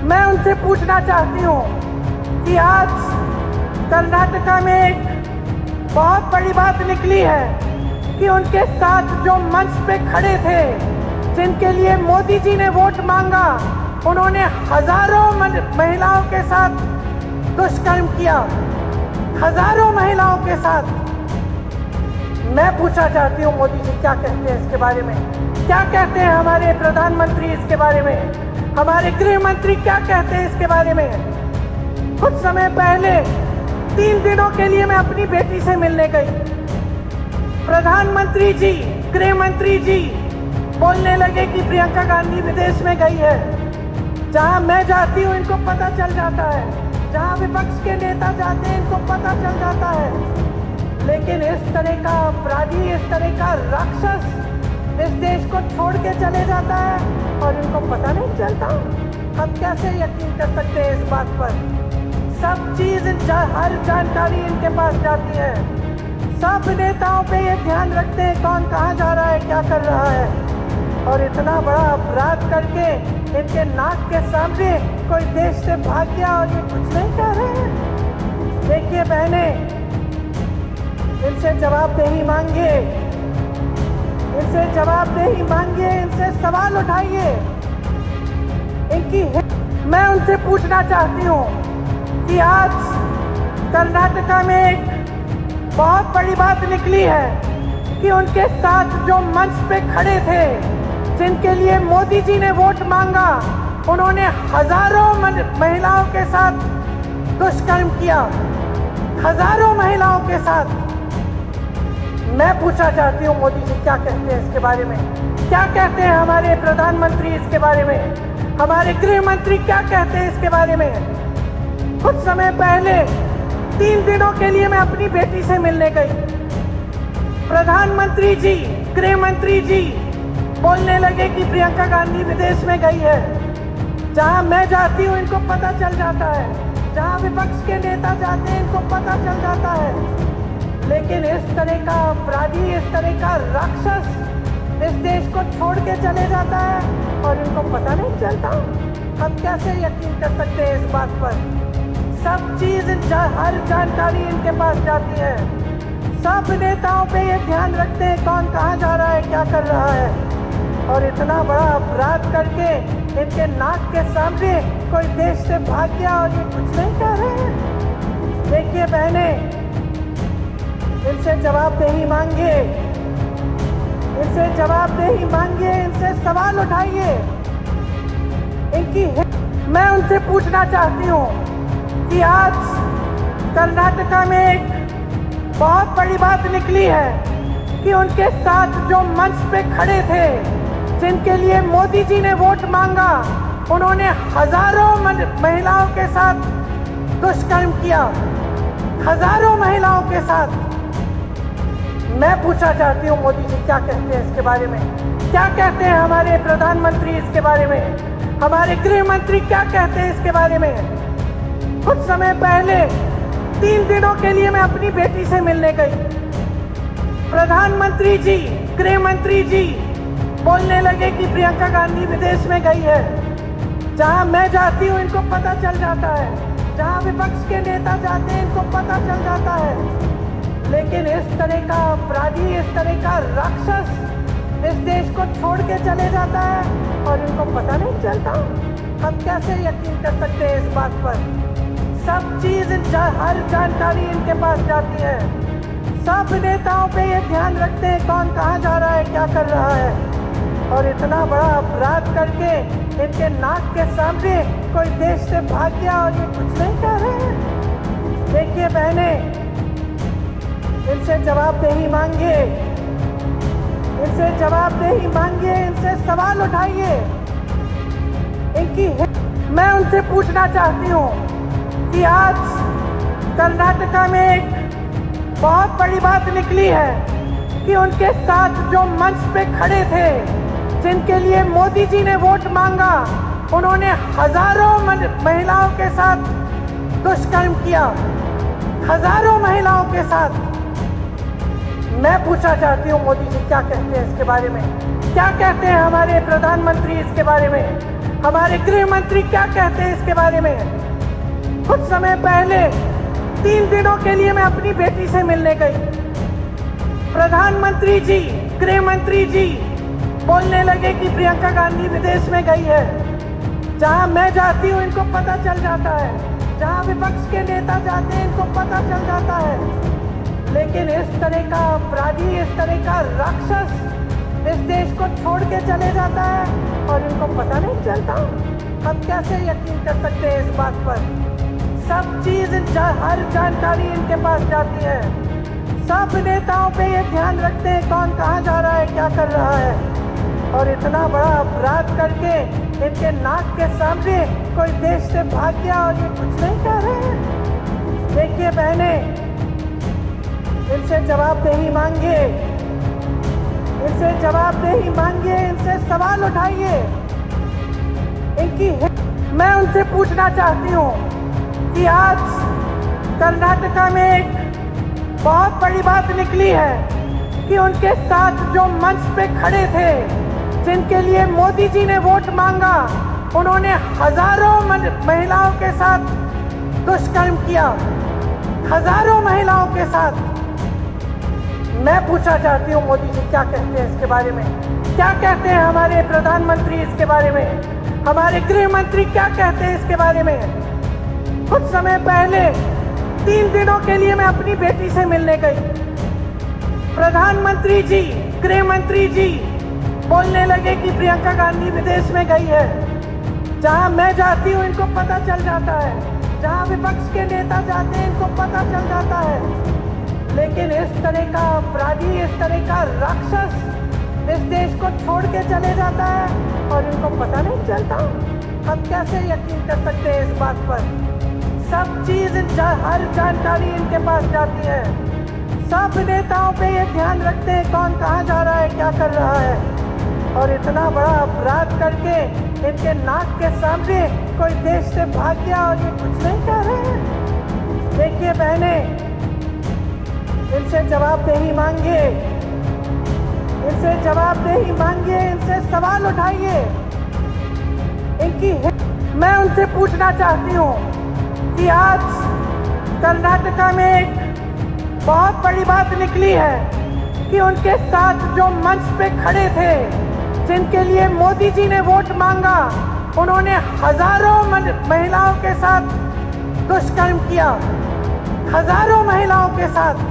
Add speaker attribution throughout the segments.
Speaker 1: मैं उनसे पूछना चाहती हूँ कि आज कर्नाटका में एक बहुत बड़ी बात निकली है कि उनके साथ जो मंच पे खड़े थे, जिनके लिए मोदी जी ने वोट मांगा, उन्होंने हजारों महिलाओं के साथ दुष्कर्म किया, हजारों महिलाओं के साथ। मैं पूछना चाहती हूँ मोदी जी क्या कहते हैं इसके बारे में, क्या कहते हैं हमारे प्रधानमंत्री इसके बारे में, हमारे गृह मंत्री क्या कहते हैं इसके बारे में। कुछ समय पहले 3 दिनों के लिए मैं अपनी बेटी से मिलने गई। प्रधानमंत्री जी, गृह मंत्री जी बोलने लगे कि प्रियंका गांधी विदेश में गई है। जहां मैं जाती हूं इनको पता चल जाता है, जहां विपक्ष के नेता जाते हैं इनको पता चल जाता है। लेकिन इस तरह का अपराधी, इस तरह का राक्षस इस देश को छोड़ के चले जाता है और इनको पता नहीं चलता। हम कैसे यकीन कर सकते हैं इस बात पर? सब चीज, हर जानकारी इनके पास जाती है। सब नेताओं पे ये ध्यान रखते हैं कौन कहाँ जा रहा है, क्या कर रहा है। और इतना बड़ा अपराध करके इनके नाक के सामने कोई देश से भाग गया और ये कुछ नहीं कह रहे हैं। देखिए बहने, इनसे जवाबदेही मांगिए, इनसे जवाबदेही मांगिए, इनसे सवाल उठाइए। मैं उनसे पूछना चाहती हूँ कि आज कर्नाटका में एक बहुत बड़ी बात निकली है कि उनके साथ जो मंच पे खड़े थे, जिनके लिए मोदी जी ने वोट मांगा, उन्होंने हजारों महिलाओं के साथ दुष्कर्म किया, हजारों महिलाओं के साथ। मैं पूछना चाहती हूँ मोदी जी क्या कहते हैं इसके बारे में, क्या कहते हैं हमारे प्रधानमंत्री इसके बारे में, हमारे गृह मंत्री क्या कहते हैं इसके बारे में। कुछ समय पहले 3 दिनों के लिए मैं अपनी बेटी से मिलने गई। प्रधानमंत्री जी, गृह मंत्री जी बोलने लगे कि प्रियंका गांधी विदेश में गई है। जहां मैं जाती हूं इनको पता चल जाता है, जहां विपक्ष के नेता जाते हैं इनको पता चल जाता है। लेकिन इस तरह का अपराधी, इस तरह का राक्षस इस देश को छोड़ के चले जाता है और इनको पता नहीं चलता। हम कैसे यकीन कर सकते हैं इस बात पर? सब चीज, हर जानकारी इनके पास जाती है। सब नेताओं पे ये ध्यान रखते हैं कौन कहाँ जा रहा है, क्या कर रहा है। और इतना बड़ा अपराध करके इनके नाक के सामने कोई देश से भाग गया और ये कुछ नहीं कह रहे हैं। देखिए बहने, इनसे जवाबदेही मांगिए, इनसे जवाबदेही मांगिए, इनसे सवाल उठाइए। मैं उनसे पूछना चाहती हूँ कि आज कर्नाटका में एक बहुत बड़ी बात निकली है कि उनके साथ जो मंच पे खड़े थे, जिनके लिए मोदी जी ने वोट मांगा, उन्होंने हजारों महिलाओं के साथ दुष्कर्म किया, हजारों महिलाओं के साथ। मैं पूछना चाहती हूँ मोदी जी क्या कहते हैं इसके बारे में, क्या कहते हैं हमारे प्रधानमंत्री इसके बारे में, हमारे गृह मंत्री क्या कहते हैं इसके बारे में। कुछ समय पहले 3 दिनों के लिए मैं अपनी बेटी से मिलने गई। प्रधानमंत्री जी, गृह मंत्री जी बोलने लगे कि प्रियंका गांधी विदेश में गई है। जहां मैं जाती हूं इनको पता चल जाता है, जहां विपक्ष के नेता जाते हैं इनको पता चल जाता है। लेकिन इस तरह का अपराधी, इस तरह का राक्षस इस देश को छोड़ के चले जाता है और इनको पता नहीं चलता। हम कैसे यकीन कर सकते हैं इस बात पर? सब चीज, हर जानकारी इनके पास जाती है। सब नेताओं पे ये ध्यान रखते हैं कौन कहाँ जा रहा है, क्या कर रहा है। और इतना बड़ा अपराध करके इनके नाक के सामने कोई देश से भाग गया और ये कुछ नहीं कह रहे हैं। देखिए बहने, इनसे जवाबदेही मांगिए, इनसे जवाबदेही मांगिए, इनसे सवाल उठाइए। मैं उनसे पूछना चाहती हूँ कि आज कर्नाटका में एक बहुत बड़ी बात निकली है कि उनके साथ जो मंच पे खड़े थे, जिनके लिए मोदी जी ने वोट मांगा, उन्होंने हजारों महिलाओं के साथ दुष्कर्म किया, हजारों महिलाओं के साथ। मैं पूछना चाहती हूँ मोदी जी क्या कहते हैं इसके बारे में, क्या कहते हैं हमारे प्रधानमंत्री इसके बारे में, हमारे गृह मंत्री क्या कहते हैं इसके बारे में। कुछ समय पहले 3 दिनों के लिए मैं अपनी बेटी से मिलने गई। प्रधानमंत्री जी, गृह मंत्री जी बोलने लगे कि प्रियंका गांधी विदेश में गई है। जहां मैं जाती हूं इनको पता चल जाता है, जहां विपक्ष के नेता जाते हैं इनको पता चल जाता है। लेकिन इस तरह का अपराधी, इस तरह का राक्षस इस देश को छोड़ के चले जाता है और इनको पता नहीं चलता। हम कैसे यकीन कर सकते हैं इस बात पर। सब चीज, हर जानकारी इनके पास जाती है। सब नेताओं पे ये ध्यान रखते हैं कौन कहाँ जा रहा है, क्या कर रहा है। और इतना बड़ा अपराध करके इनके नाक के सामने कोई देश से भाग गया और ये कुछ नहीं कह रहे हैं। देखिए बहने, इनसे जवाबदेही मांगिए, इनसे जवाबदेही मांगिए, इनसे सवाल उठाइए। मैं उनसे पूछना चाहती हूँ कि आज कर्नाटका में एक बहुत बड़ी बात निकली है कि उनके साथ जो मंच पे खड़े थे, जिनके लिए मोदी जी ने वोट मांगा, उन्होंने हजारों महिलाओं के साथ दुष्कर्म किया, हजारों महिलाओं के साथ। मैं पूछना चाहती हूँ मोदी जी क्या कहते हैं इसके बारे में, क्या कहते हैं हमारे प्रधानमंत्री इसके बारे में, हमारे गृह मंत्री क्या कहते हैं इसके बारे में। कुछ समय पहले 3 दिनों के लिए मैं अपनी बेटी से मिलने गई। प्रधानमंत्री जी, गृह मंत्री जी बोलने लगे कि प्रियंका गांधी विदेश में गई है। जहां मैं जाती हूं इनको पता चल जाता है, जहां विपक्ष के नेता जाते हैं इनको पता चल जाता है। लेकिन इस तरह का अपराधी, इस तरह का राक्षस इस देश को छोड़ के चले जाता है और इनको पता नहीं चलता। हम कैसे यकीन कर सकते हैं इस बात पर। सब चीज, हर जानकारी इनके पास जाती है। सब नेताओं पे ये ध्यान रखते हैं कौन कहाँ जा रहा है, क्या कर रहा है। और इतना बड़ा अपराध करके इनके नाक के सामने कोई देश से भाग गया और ये कुछ नहीं कह रहे हैं। देखिए बहने, इनसे जवाबदेही मांगिए, इनसे जवाबदेही मांगिए, इनसे सवाल उठाइए। मैं उनसे पूछना चाहती हूँ कि आज कर्नाटका में एक बहुत बड़ी बात निकली है कि उनके साथ जो मंच पे खड़े थे, जिनके लिए मोदी जी ने वोट मांगा, उन्होंने हजारों महिलाओं के साथ दुष्कर्म किया, हजारों महिलाओं के साथ।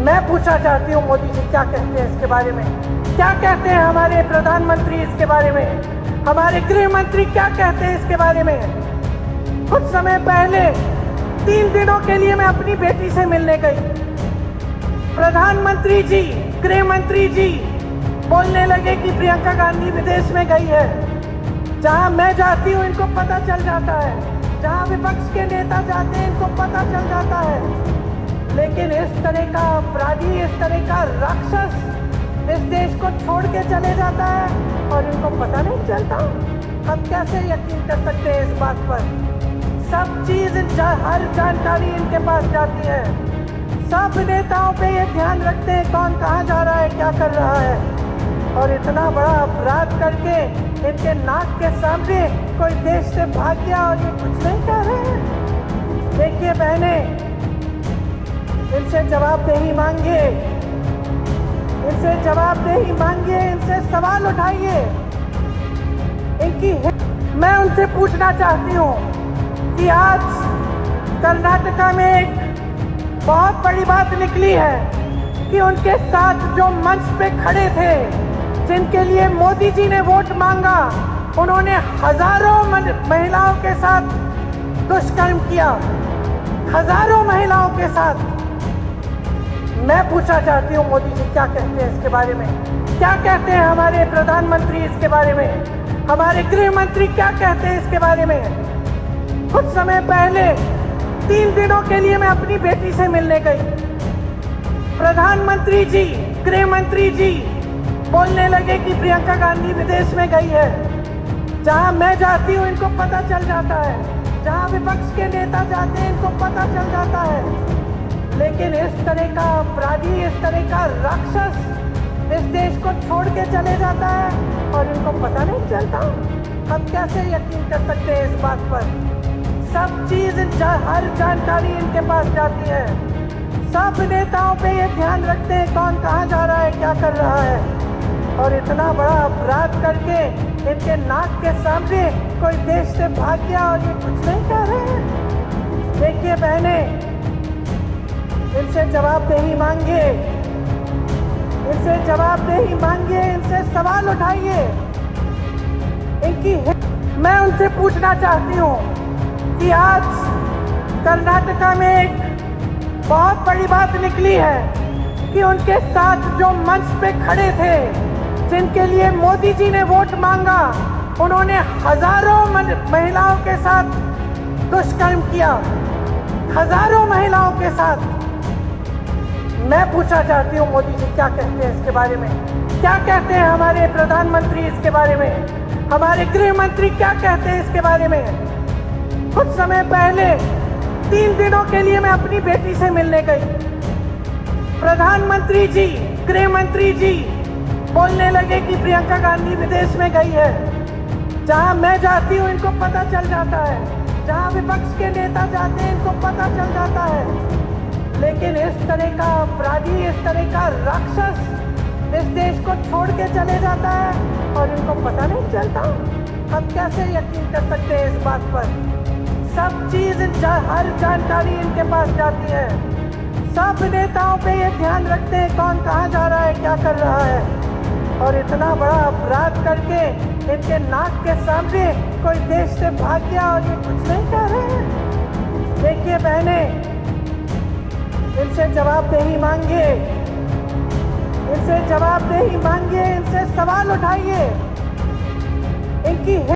Speaker 1: मैं पूछना चाहती हूँ मोदी जी क्या कहते हैं इसके बारे में, क्या कहते हैं हमारे प्रधानमंत्री इसके बारे में, हमारे गृह मंत्री क्या कहते हैं इसके बारे में। कुछ समय पहले 3 दिनों के लिए मैं अपनी बेटी से मिलने गई। प्रधानमंत्री जी, गृह मंत्री जी बोलने लगे कि प्रियंका गांधी विदेश में गई है। जहां मैं जाती हूं इनको पता चल जाता है, जहां विपक्ष के नेता जाते हैं इनको पता चल जाता है। लेकिन इस तरह का अपराधी, इस तरह का राक्षस इस देश को छोड़ के चले जाता है और इनको पता नहीं चलता। हम कैसे यकीन कर सकते हैं इस बात पर। सब चीज, हर जानकारी इनके पास जाती है। सब नेताओं पे ये ध्यान रखते हैं कौन कहाँ जा रहा है, क्या कर रहा है। और इतना बड़ा अपराध करके इनके नाक के सामने कोई देश से भाग गया और ये कुछ नहीं कह रहे हैं। देखिए बहने, इनसे जवाबदेही मांगिए, इनसे जवाबदेही मांगिए, इनसे सवाल उठाइए। मैं उनसे पूछना चाहती हूँ कि आज कर्नाटका में एक बहुत बड़ी बात निकली है कि उनके साथ जो मंच पे खड़े थे, जिनके लिए मोदी जी ने वोट मांगा, उन्होंने हजारों महिलाओं के साथ दुष्कर्म किया, हजारों महिलाओं के साथ। मैं पूछना चाहती हूँ मोदी जी क्या कहते हैं इसके बारे में, क्या कहते हैं हमारे प्रधानमंत्री इसके बारे में, हमारे गृह मंत्री क्या कहते हैं इसके बारे में। कुछ समय पहले 3 दिनों के लिए मैं अपनी बेटी से मिलने गई। प्रधानमंत्री जी, गृह मंत्री जी बोलने लगे कि प्रियंका गांधी विदेश में गई है। जहां मैं जाती हूं इनको पता चल जाता है, जहां विपक्ष के नेता जाते हैं इनको पता चल जाता है। लेकिन इस तरह का अपराधी, इस तरह का राक्षस इस देश को छोड़ के चले जाता है और इनको पता नहीं चलता। हम कैसे यकीन कर सकते हैं इस बात पर? सब चीज हर जानकारी इनके पास जाती है। सब नेताओं पे ये ध्यान रखते हैं कौन कहाँ जा रहा है, क्या कर रहा है। और इतना बड़ा अपराध करके इनके नाक के सामने कोई देश से भाग गया और ये कुछ नहीं कह रहे हैं। देखिए बहने, इनसे जवाबदेही मांगिए, इनसे जवाबदेही मांगिए, इनसे सवाल उठाइए। मैं उनसे पूछना चाहती हूँ कि आज कर्नाटका में एक बहुत बड़ी बात निकली है कि उनके साथ जो मंच पे खड़े थे, जिनके लिए मोदी जी ने वोट मांगा, उन्होंने हजारों महिलाओं के साथ दुष्कर्म किया, हजारों महिलाओं के साथ। मैं पूछना चाहती हूँ मोदी जी क्या कहते हैं इसके बारे में? क्या कहते हैं हमारे प्रधानमंत्री इसके बारे में? हमारे गृह मंत्री क्या कहते हैं इसके बारे में? कुछ समय पहले 3 दिनों के लिए मैं अपनी बेटी से मिलने गई। प्रधानमंत्री जी, गृह मंत्री जी बोलने लगे कि प्रियंका गांधी विदेश में गई है। जहां मैं जाती हूं इनको पता चल जाता है, जहां विपक्ष के नेता जाते हैं इनको पता चल जाता है। लेकिन इस तरह का अपराधी, इस तरह का राक्षस इस देश को छोड़ के चले जाता है और इनको पता नहीं चलता। हम कैसे यकीन कर सकते हैं इस बात पर? सब चीज हर जानकारी इनके पास जाती है। सब नेताओं पे ये ध्यान रखते हैं कौन कहाँ जा रहा है, क्या कर रहा है। और इतना बड़ा अपराध करके इनके नाक के सामने कोई देश से भाग गया और ये कुछ नहीं कह रहे हैं। देखिए बहने, इनसे जवाबदेही मांगिए, इनसे जवाबदेही मांगिए, इनसे सवाल उठाइए। इनकी